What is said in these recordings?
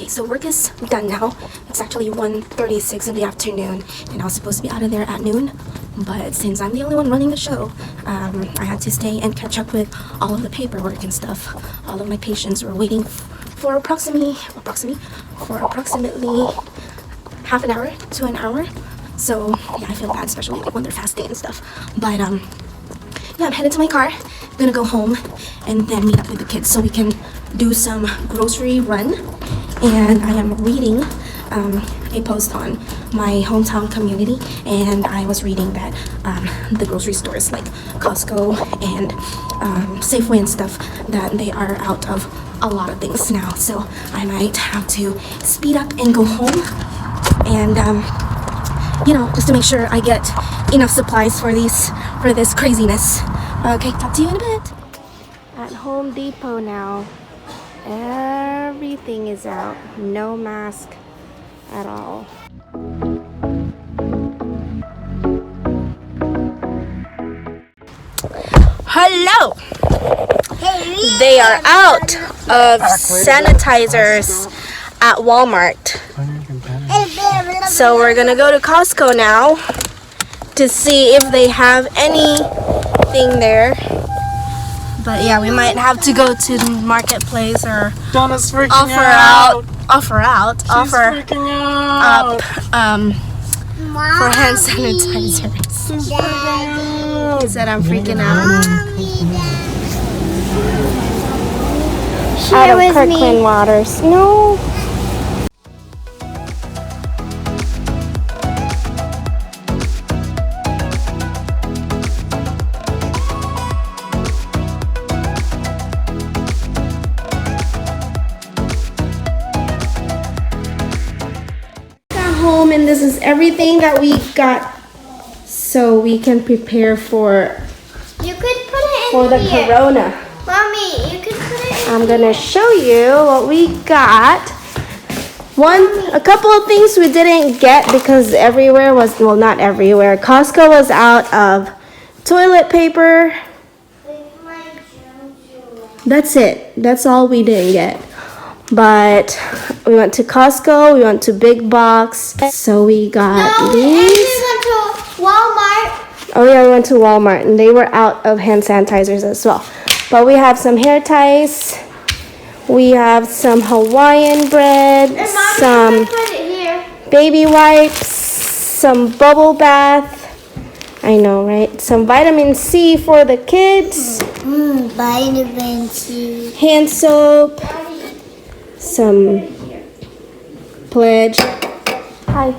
Okay, so work is done now. It's actually 1:36 in the afternoon, and I was supposed to be out of there at noon. But since I'm the only one running the show, I had to stay and catch up with all of the paperwork and stuff. All of my patients were waiting for approximately half an hour to an hour. So yeah, I feel bad, especially like when they're fasting and stuff. But yeah, I'm headed to my car. I'm gonna go home and then meet up with the kids so we can do some grocery run. And I am reading a post on my hometown community, and I was reading that the grocery stores like Costco and Safeway and stuff, that they are out of a lot of things now. So I might have to speed up and go home, and you know, just to make sure I get enough supplies for this craziness. Okay, talk to you in a bit. At Home Depot now. Everything is out. No mask at all. Hello! They are out of sanitizers at Walmart. So we're gonna go to Costco now to see if they have anything there. But yeah, we might have to go to the marketplace or offer up for hand sanitizers. He said I'm freaking out. Out of Kirkland waters. No. Home, and this is everything that we got so we can prepare for the corona. Mommy, you could put it in. I'm gonna show you what we got. A couple of things we didn't get because everywhere was, well, not everywhere. Costco was out of toilet paper. That's it. That's all we didn't get. But we went to Costco, we went to Big Box, so we got these. And we went to Walmart. Oh yeah, we went to Walmart, and they were out of hand sanitizers as well. But we have some hair ties, we have some Hawaiian bread, some baby wipes, some bubble bath. I know, right? Some vitamin C for the kids. Vitamin C. Hand soap. Some Pledge. Hi.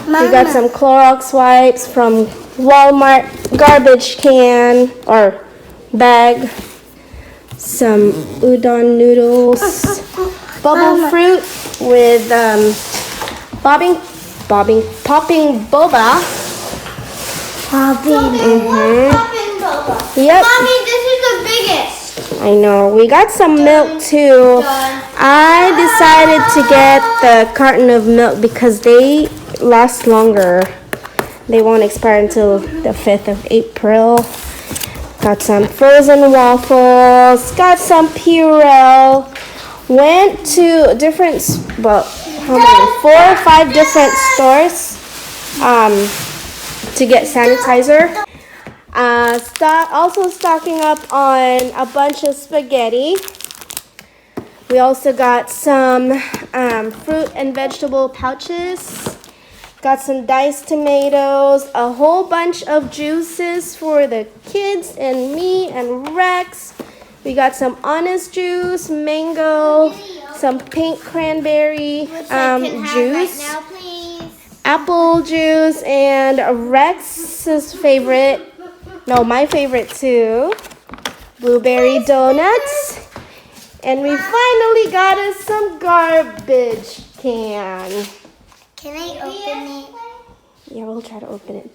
Mama. We got some Clorox wipes from Walmart garbage can or bag. Some udon noodles. Bubble fruit with popping boba. Popping boba. Yep. Mommy, this is the biggest. I know. We got some milk too. I decided to get the carton of milk because they last longer. They won't expire until the 5th of April. Got some frozen waffles. Got some Purell. Went to different, well, how many? 4 or 5 different stores to get sanitizer. Also stocking up on a bunch of spaghetti. We also got some fruit and vegetable pouches. Got some diced tomatoes, a whole bunch of juices for the kids and me and Rex. We got some Honest juice, mango, some pink cranberry juice, right now, please. Apple juice, and Rex's favorite. No, my favorite too. Blueberry donuts. And we finally got us some garbage can. Can I open it? Yeah, we'll try to open it.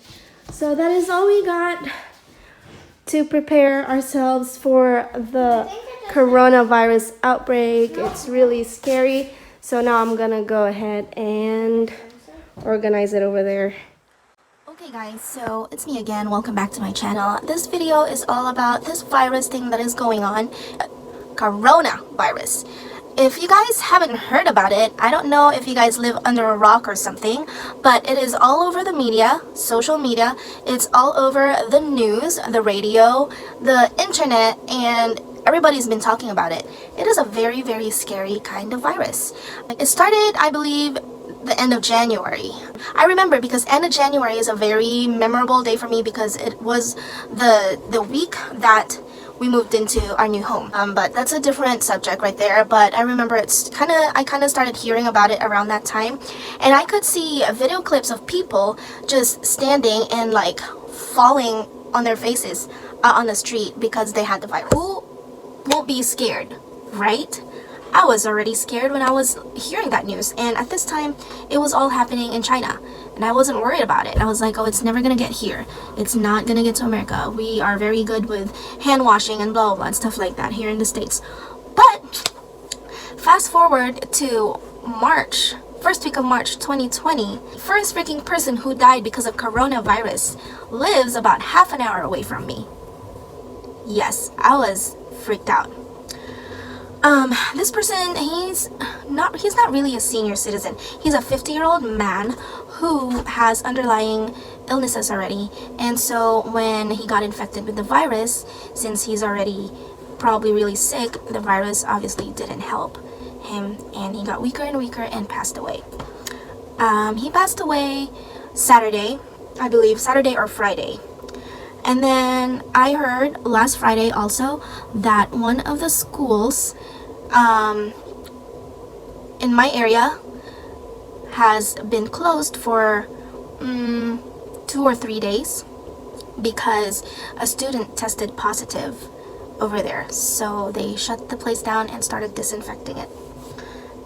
So that is all we got to prepare ourselves for the coronavirus outbreak. It's really scary. So now I'm gonna go ahead and organize it over there. Okay guys, so it's me again. Welcome back to my channel. This video is all about this virus thing that is going on, coronavirus. If you guys haven't heard about it, I don't know if you guys live under a rock or something, but it is all over the media, social media. It's all over the news, the radio, the internet, and everybody's been talking about it. It is a very, very scary kind of virus. It started, I believe, the end of January. I remember because end of January is a very memorable day for me because it was the week that we moved into our new home. But that's a different subject right there. But I remember I kind of started hearing about it around that time, and I could see video clips of people just standing and like falling on their faces on the street because they had the virus. Who won't be scared, right? I was already scared when I was hearing that news, and at this time it was all happening in China, and I wasn't worried about it. I was like, oh, it's never gonna get here, it's not gonna get to America. We are very good with hand washing and blah blah blah and stuff like that here in the States. But fast forward to March, first week of March 2020, first freaking person who died because of coronavirus lives about half an hour away from me. Yes, I was freaked out. This person, he's not really a senior citizen. He's a 50-year-old man who has underlying illnesses already. And so when he got infected with the virus, since he's already probably really sick, the virus obviously didn't help him, and he got weaker and weaker and passed away. He passed away Saturday, I believe, Saturday or Friday. And then I heard last Friday also that one of the schools in my area has been closed for 2 or 3 days because a student tested positive over there. So they shut the place down and started disinfecting it.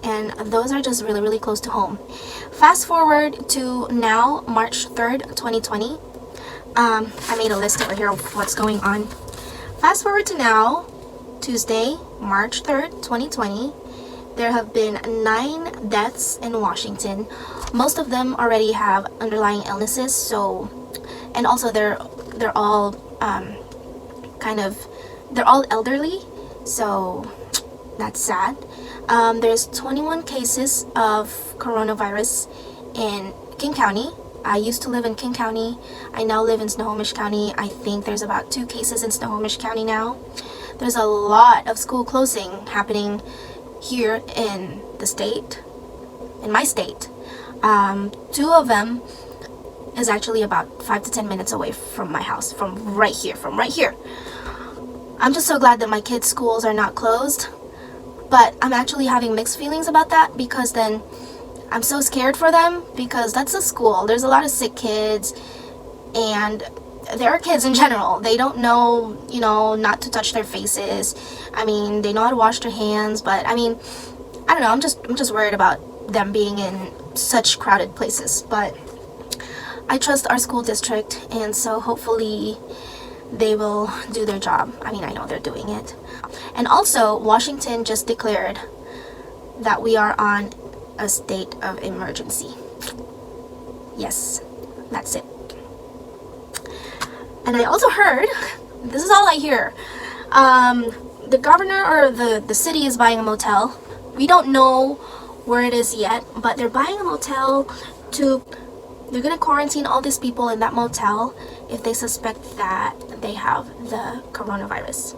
And those are just really, really close to home. Fast forward to now, March 3rd, 2020. I made a list over here of what's going on. Fast forward to now, Tuesday, March 3rd, 2020. There have been 9 deaths in Washington. Most of them already have underlying illnesses, so, and also they're all they're all elderly, so that's sad. There's 21 cases of coronavirus in King County. I used to live in King County. I now live in Snohomish County. I think there's about 2 cases in Snohomish County now. There's a lot of school closing happening here in the state, in my state. 2 of them is actually about 5 to 10 minutes away from my house, from right here. I'm just so glad that my kids' schools are not closed, but I'm actually having mixed feelings about that because then I'm so scared for them because that's a school. There's a lot of sick kids, and there are kids in general. They don't know, not to touch their faces. I mean, they know how to wash their hands, but I mean, I don't know. I'm just worried about them being in such crowded places. But I trust our school district, and so hopefully they will do their job. I mean, I know they're doing it. And also, Washington just declared that we are on a state of emergency. Yes, that's it. And I also heard, this is all I hear, the governor or the city is buying a motel. We don't know where it is yet, but they're buying a motel they're gonna quarantine all these people in that motel if they suspect that they have the coronavirus.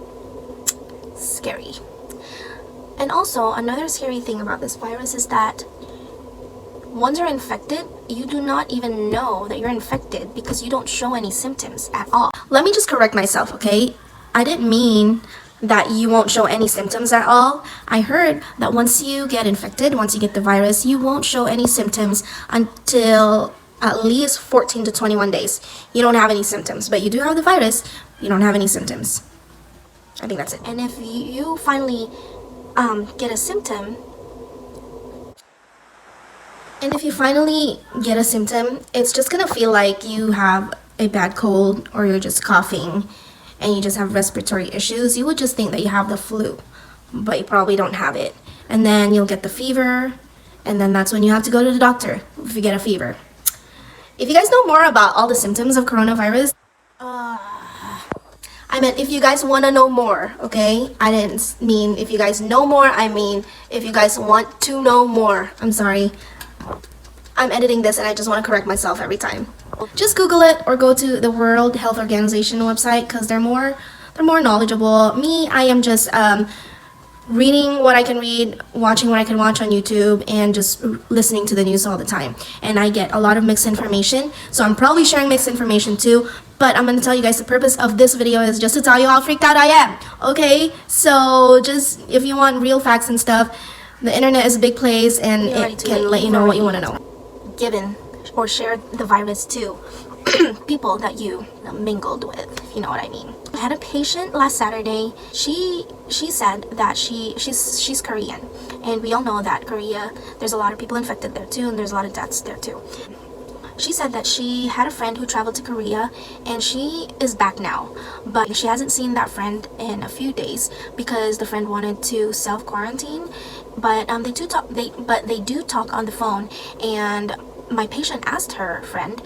Scary. And also, another scary thing about this virus is that once you're infected, you do not even know that you're infected because you don't show any symptoms at all. Let me just correct myself, okay? I didn't mean that you won't show any symptoms at all. I heard that once you get infected, once you get the virus, you won't show any symptoms until at least 14 to 21 days. You don't have any symptoms, but you do have the virus, you don't have any symptoms. I think that's it. And if you finally get a symptom, it's just gonna feel like you have a bad cold or you're just coughing and you just have respiratory issues. You would just think that you have the flu, but you probably don't have it. And then you'll get the fever, and then that's when you have to go to the doctor if you get a fever. If you guys know more about all the symptoms of coronavirus, I I meant if you guys want to know more, okay? I didn't mean if you guys know more. I mean if you guys want to know more. I'm sorry. I'm editing this and I just want to correct myself every time. Just Google it or go to the World Health Organization website because they're more knowledgeable. Me, I am just reading what I can read, watching what I can watch on YouTube, and just listening to the news all the time. And I get a lot of mixed information, so I'm probably sharing mixed information too. But I'm going to tell you guys the purpose of this video is just to tell you how freaked out I am, okay? So just, if you want real facts and stuff, the internet is a big place and it can let you know what you want to know. Given or shared the virus to people that you mingled with, if you know what I mean. I had a patient last Saturday. She said that she's Korean, and we all know that Korea, there's a lot of people infected there too, and there's a lot of deaths there too. She said that she had a friend who traveled to Korea and she is back now, but she hasn't seen that friend in a few days because the friend wanted to self-quarantine. But they do talk on the phone, and my patient asked her friend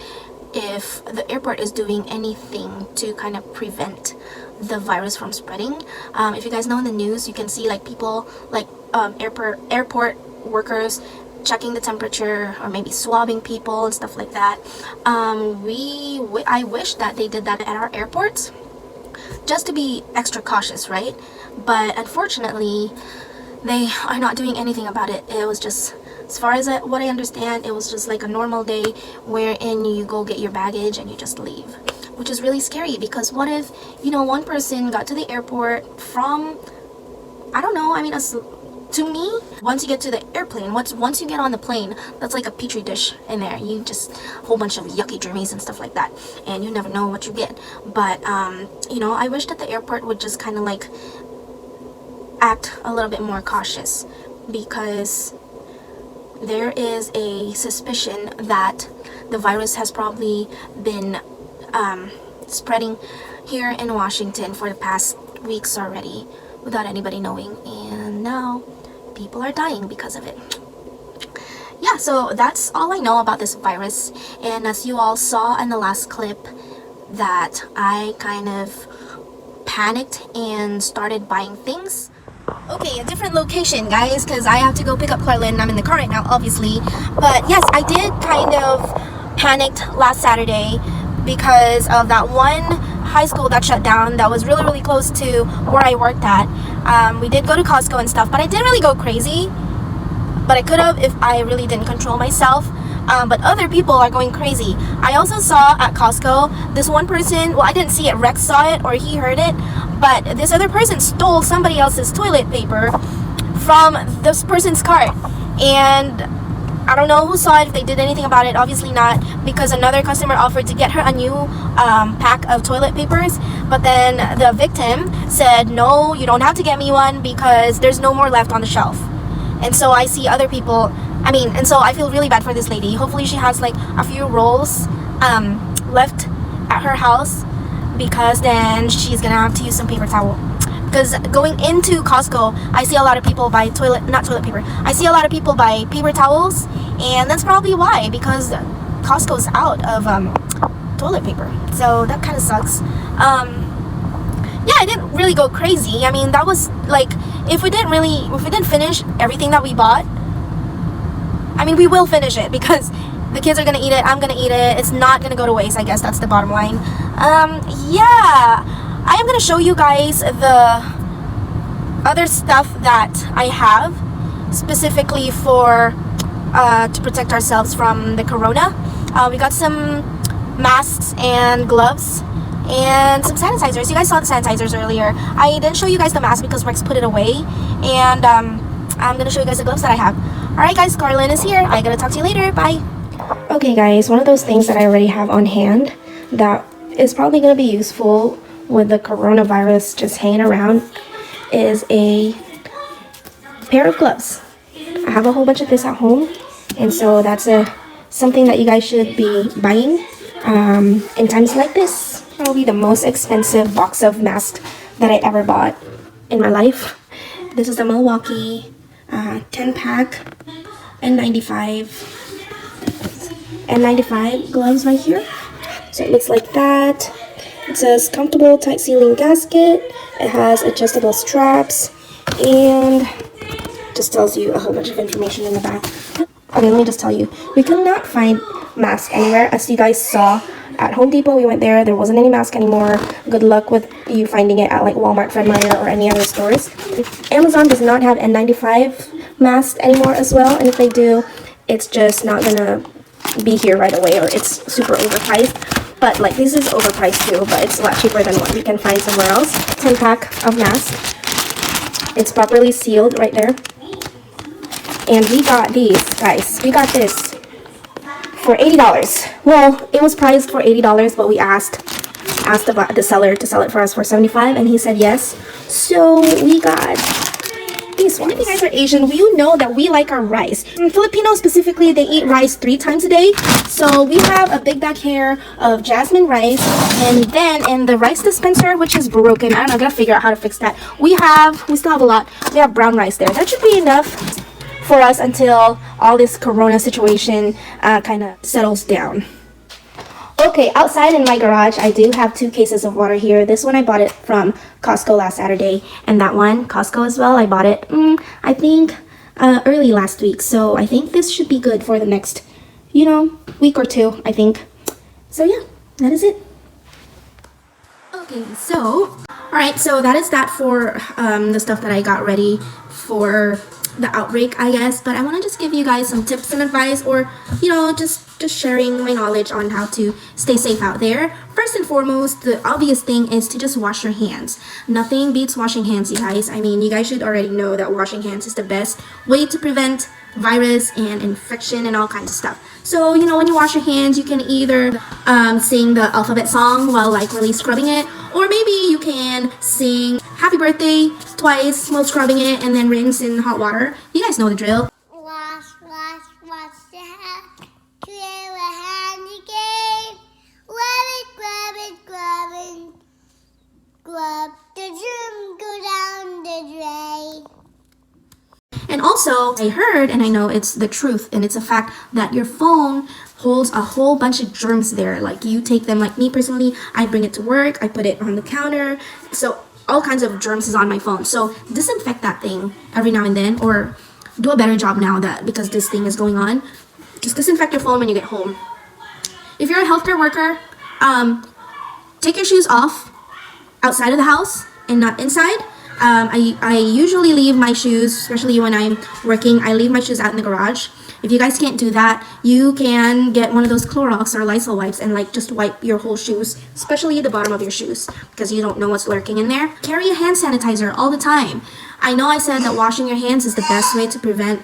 if the airport is doing anything to kind of prevent the virus from spreading. If you guys know in the news, you can see like people like airport workers checking the temperature or maybe swabbing people and stuff like that. I wish that they did that at our airports just to be extra cautious, right? But unfortunately, they are not doing anything about it. It was just, as far as what I understand, it was just like a normal day wherein you go get your baggage and you just leave, which is really scary because what if, one person got to the airport from, I don't know, I mean, to me, once you get to the airplane, once you get on the plane, that's like a petri dish in there. You just, a whole bunch of yucky germs and stuff like that, and you never know what you get. But, I wish that the airport would just kind of like act a little bit more cautious, because there is a suspicion that the virus has probably been spreading here in Washington for the past weeks already without anybody knowing, and now people are dying because of it. Yeah, so that's all I know about this virus. And as you all saw in the last clip, that I kind of panicked and started buying things. Okay, a different location, guys, because I have to go pick up Clarlin. I'm in the car right now, obviously. But yes, I did kind of panicked last Saturday because of that one high school that shut down that was really, really close to where I worked at. We did go to Costco and stuff, but I didn't really go crazy. But I could have if I really didn't control myself. But other people are going crazy. I also saw at Costco this one person, well, I didn't see it, Rex saw it or he heard it, but this other person stole somebody else's toilet paper from this person's cart. And I don't know who saw it, if they did anything about it. Obviously not, because another customer offered to get her a new pack of toilet papers. But then the victim said, no, you don't have to get me one because there's no more left on the shelf. And so I see other people, and so I feel really bad for this lady. Hopefully she has like a few rolls left at her house, because then she's gonna have to use some paper towel. Because going into Costco, I see a lot of people buy I see a lot of people buy paper towels, and that's probably why, because Costco's out of toilet paper. So that kind of sucks. Yeah, I didn't really go crazy. That was like, if we didn't finish everything that we bought, we will finish it because the kids are gonna eat it, I'm gonna eat it, it's not gonna go to waste. I guess that's the bottom line. Yeah, I am gonna show you guys the other stuff that I have specifically for to protect ourselves from the corona. We got some masks and gloves and some sanitizers. You guys saw the sanitizers earlier. I didn't show you guys the mask because Rex put it away, and I'm gonna show you guys the gloves that I have. Alright guys, Carlin is here. I gotta talk to you later. Bye. Okay guys, one of those things that I already have on hand that is probably gonna be useful with the coronavirus just hanging around is a pair of gloves. I have a whole bunch of this at home, and so that's something that you guys should be buying in times like this. Probably the most expensive box of masks that I ever bought in my life. This is the Milwaukee 10-pack N95 gloves right here. So it looks like that. It says comfortable tight sealing gasket. It has adjustable straps and just tells you a whole bunch of information in the back. Okay, let me just tell you, we could not find masks anywhere. As you guys saw at Home Depot, we went there wasn't any mask anymore. Good luck with you finding it at like Walmart, Fred Meyer, or any other stores. Amazon does not have N95 masks anymore as well, and if they do, it's just not gonna be here right away, or it's super overpriced. But like, this is overpriced too, but it's a lot cheaper than what we can find somewhere else. 10-pack of masks. It's properly sealed right there. And we got these, guys. We got this for $80. Well, it was priced for $80, but we asked the seller to sell it for us for $75, and he said yes. So we got these ones. If you guys are Asian, you know that we like our rice. In Filipinos specifically, they eat rice 3 times a day. So we have a big bag here of jasmine rice, and then in the rice dispenser, which is broken, I don't know, I gotta figure out how to fix that. We still have a lot. We have brown rice there. That should be enough for us until all this corona situation kind of settles down. Okay, outside in my garage, I do have 2 cases of water here. This one I bought it from Costco last Saturday, and that one, Costco as well, I bought it, I think, early last week. So I think this should be good for the next, week or 2, I think. So yeah, that is it. Okay, so, alright, so that is that for the stuff that I got ready for the outbreak, I guess. But I want to just give you guys some tips and advice, or just sharing my knowledge on how to stay safe out there. First and foremost, the obvious thing is to just wash your hands. Nothing beats washing hands, you guys. I mean, you guys should already know that washing hands is the best way to prevent virus and infection and all kinds of stuff. So when you wash your hands, you can either sing the alphabet song while like really scrubbing it, or maybe you can sing happy birthday twice while scrubbing it and then rinse in hot water. You guys know the drill. Wash, wash, wash the hand. Clear the hand again. Rub it, grab it, grab it. Grab the germ, go down the drain. And also, I heard, and I know it's the truth, and it's a fact, that your phone holds a whole bunch of germs there. Like, you take them, like me personally, I bring it to work, I put it on the counter, so all kinds of germs is on my phone. So disinfect that thing every now and then, or do a better job now that because this thing is going on. Just disinfect your phone when you get home. If you're a healthcare worker, take your shoes off outside of the house and not inside. I usually leave my shoes, especially when I'm working, I leave my shoes out in the garage. If you guys can't do that, you can get one of those Clorox or Lysol wipes and like just wipe your whole shoes, especially the bottom of your shoes, because you don't know what's lurking in there. Carry a hand sanitizer all the time. I know I said that washing your hands is the best way to prevent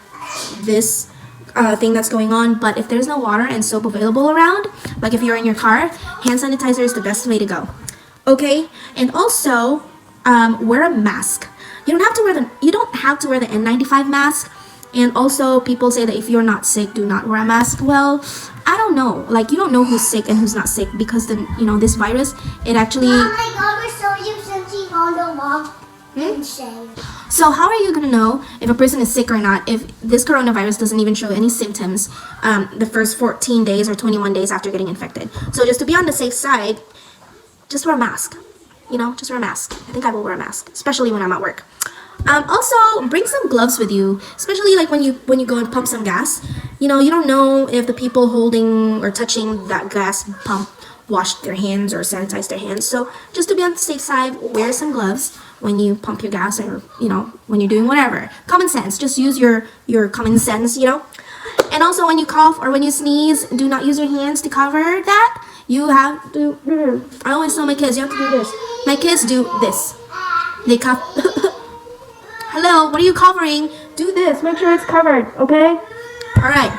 this thing that's going on, but if there's no water and soap available around, like if you're in your car, hand sanitizer is the best way to go. Okay, and also wear a mask. You don't have to wear the N95 mask. And also, people say that if you're not sick, do not wear a mask. Well, I don't know. Like, you don't know who's sick and who's not sick, because this virus, it actually. Oh my God, we're so you since he on the wall and say. So how are you gonna know if a person is sick or not if this coronavirus doesn't even show any symptoms the first 14 days or 21 days after getting infected? So just to be on the safe side, just wear a mask. Just wear a mask. I think I will wear a mask, especially when I'm at work. Also, bring some gloves with you, especially like when you go and pump some gas. You don't know if the people holding or touching that gas pump washed their hands or sanitized their hands. So just to be on the safe side, wear some gloves when you pump your gas, or when you're doing whatever. Common sense. Just use your common sense. And also, when you cough or when you sneeze, do not use your hands to cover that. You have to. I always tell my kids, you have to do this. My kids do this. They cough. Hello, what are you covering? Do this. Make sure it's covered, okay? All right.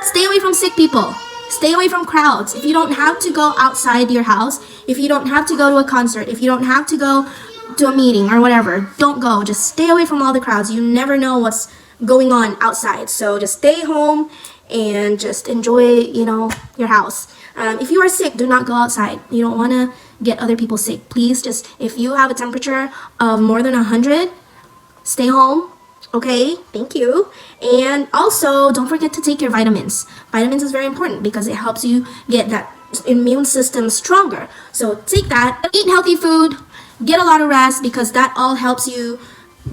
Stay away from sick people. Stay away from crowds. If you don't have to go outside your house, if you don't have to go to a concert, if you don't have to go to a meeting or whatever, don't go. Just stay away from all the crowds. You never know what's going on outside. So just stay home and just enjoy, your house. If you are sick, do not go outside. You don't want to get other people sick. Please just, if you have a temperature of more than 100, stay home. Okay, thank you. And also, don't forget to take your vitamins. Vitamins is very important because it helps you get that immune system stronger. So take that, eat healthy food, get a lot of rest, because that all helps you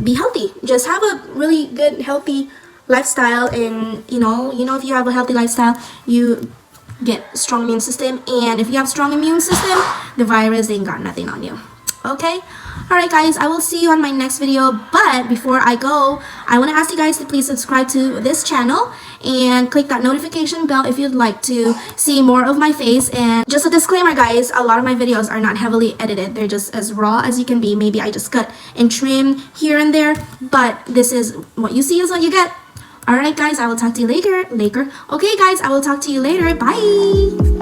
be healthy. Just have a really good healthy lifestyle, and you know if you have a healthy lifestyle, you get a strong immune system, and if you have strong immune system, the virus ain't got nothing on you. Okay, all right guys, I will see you on my next video. But before I go, I want to ask you guys to please subscribe to this channel and click that notification bell if you'd like to see more of my face. And just a disclaimer guys, a lot of my videos are not heavily edited. They're just as raw as you can be. Maybe I just cut and trim here and there, but this is what you see is what you get. All right guys, I will talk to you later. Okay guys, I will talk to you later. Bye.